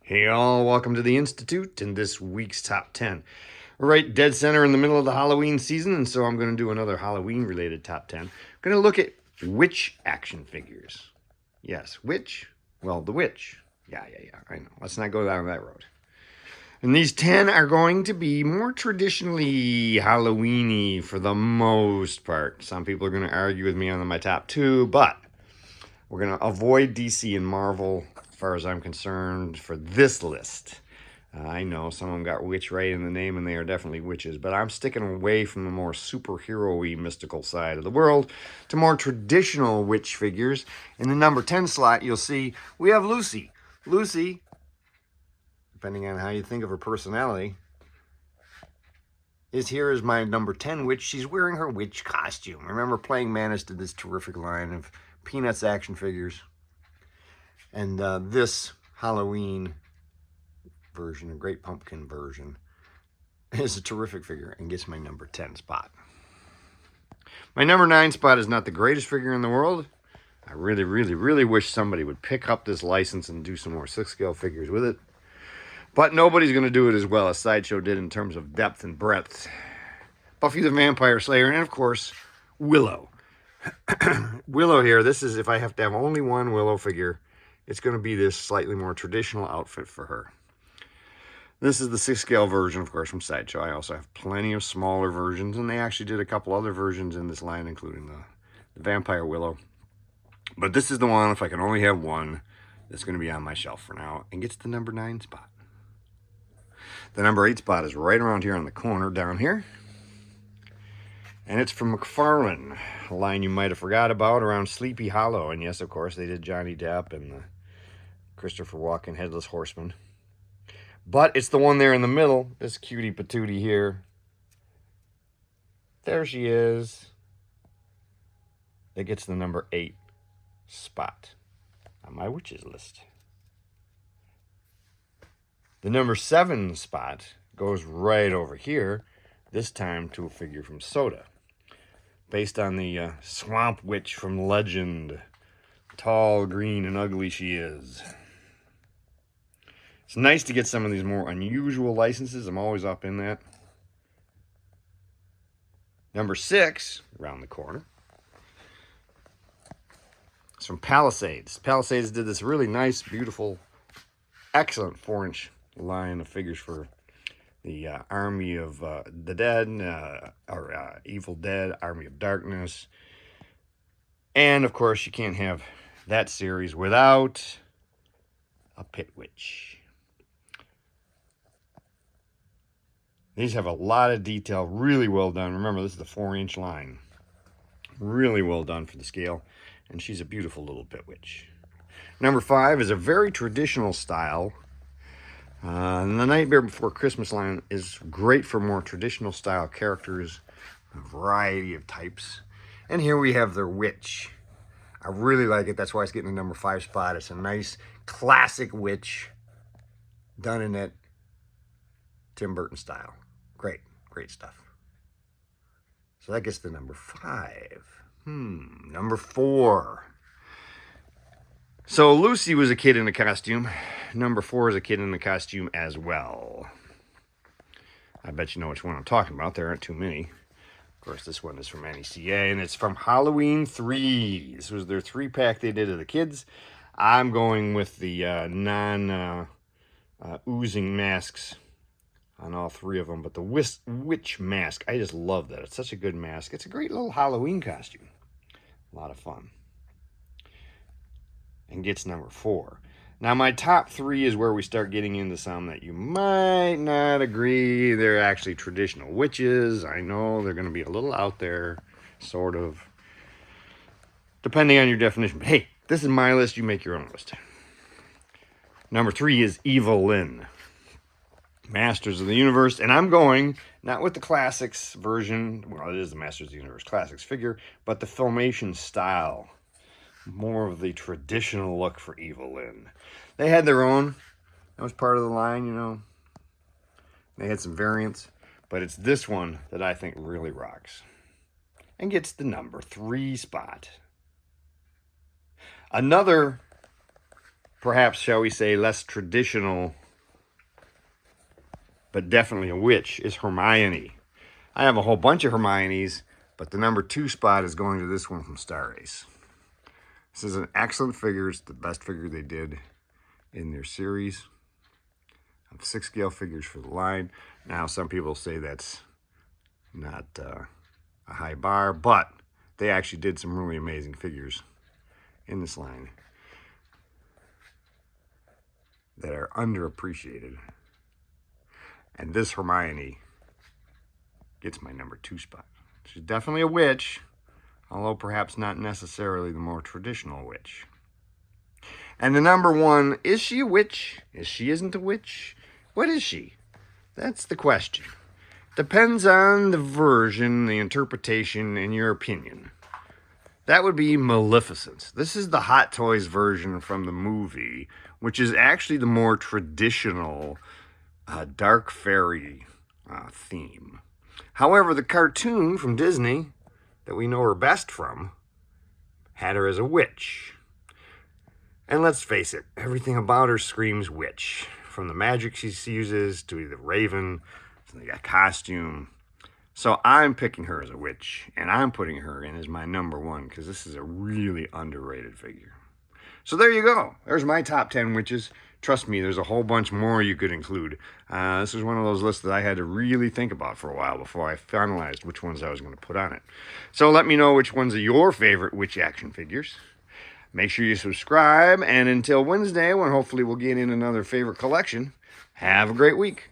Hey all, welcome to the Institute and this week's top 10. We're right dead center in the middle of the Halloween season, and so I'm going to do another Halloween related top 10. I'm going to look at witch action figures. Yes, witch? Well, the witch. Yeah, I know. Let's not go down that road. And these 10 are going to be more traditionally Halloweeny for the most part. Some people are going to argue with me on my top 2, but we're going to avoid DC and Marvel as far as I'm concerned for this list. I know some of them got witch right in the name, and they are definitely witches, but I'm sticking away from the more superhero-y mystical side of the world to more traditional witch figures. In the number 10 slot, you'll see we have Lucy. Lucy, depending on how you think of her personality, is here as my number 10 witch. She's wearing her witch costume. Remember, Playing Mantis did this terrific line of Peanuts action figures. And this Halloween version, a Great Pumpkin version, is a terrific figure and gets my number 10 spot. My number 9 spot is not the greatest figure in the world. I really wish somebody would pick up this license and do some more 6-scale figures with it. But nobody's going to do it as well as Sideshow did in terms of depth and breadth. Buffy the Vampire Slayer, and of course, Willow. Willow here, this is, if I have to have only one Willow figure, it's going to be this slightly more traditional outfit for her. This is the 6-scale version, of course, from Sideshow. I also have plenty of smaller versions, and they actually did a couple other versions in this line, including the Vampire Willow. But this is the one, if I can only have one, that's going to be on my shelf for now, and gets the number 9 spot. The number 8 spot is right around here on the corner down here. And it's from McFarlane, a line you might have forgot about around Sleepy Hollow. And yes, of course, they did Johnny Depp and the Christopher Walken Headless Horseman. But it's the one there in the middle, this cutie patootie here. There she is. That gets the number 8 spot on my witches list. The number 7 spot goes right over here, this time to a figure from Soda, based on the swamp witch from legend. Tall, green, and ugly she is. It's nice to get some of these more unusual licenses. I'm always up in that. Number 6, around the corner, it's from Palisades. Palisades did this really nice, beautiful, excellent 4-inch line of figures for the Army of the Dead, or Evil Dead, Army of Darkness. And, of course, you can't have that series without a Pit Witch. These have a lot of detail, really well done. Remember, this is the 4-inch line. Really well done for the scale, and she's a beautiful little Pit Witch. Number 5 is a very traditional style. And the Nightmare Before Christmas line is great for more traditional style characters, a variety of types. And here we have their witch. I really like it. That's why it's getting the number 5 spot. It's a nice classic witch done in that Tim Burton style. Great stuff. So that gets the number 5. Number 4. So Lucy was a kid in a costume. Number 4 is a kid in a costume as well. I bet you know which one I'm talking about. There aren't too many. Of course, this one is from NECA, and it's from Halloween 3. This was their 3-pack they did of the kids. I'm going with the oozing masks on all 3 of them, but the witch mask, I just love that. It's such a good mask. It's a great little Halloween costume. A lot of fun. And gets number 4. Now, my top 3 is where we start getting into some that you might not agree. They're actually traditional witches. I know they're going to be a little out there, sort of, depending on your definition. But hey, this is my list. You make your own list. Number 3 is Evil Lynn, Masters of the Universe. And I'm going, not with the Classics version. Well, it is the Masters of the Universe Classics figure, but the Filmation style. More of the traditional look for Evil Lynn. They had their own. That was part of the line, you know. They had some variants, but it's this one that I think really rocks and gets the number 3 spot. Another perhaps, shall we say, less traditional, but definitely a witch, is Hermione. I have a whole bunch of Hermiones, but the number 2 spot is going to this one from Star Ace. This is an excellent figure. It's the best figure they did in their series of 6-scale figures for the line. Now, some people say that's not a high bar, but they actually did some really amazing figures in this line that are underappreciated. And this Hermione gets my number 2 spot. She's definitely a witch, although perhaps not necessarily the more traditional witch. And the number 1, is she a witch? Is she isn't a witch? What is she? That's the question. Depends on the version, the interpretation, and your opinion. That would be Maleficent. This is the Hot Toys version from the movie, which is actually the more traditional dark fairy theme. However, the cartoon from Disney that we know her best from had her as a witch. And let's face it, everything about her screams witch. From the magic she uses to the raven, to the costume. So I'm picking her as a witch, and I'm putting her in as my number 1 because this is a really underrated figure. So there you go. There's my top 10 witches. Trust me, there's a whole bunch more you could include. This is one of those lists that I had to really think about for a while before I finalized which ones I was going to put on it. So let me know which ones are your favorite witch action figures. Make sure you subscribe, and until Wednesday, when hopefully we'll get in another favorite collection, have a great week.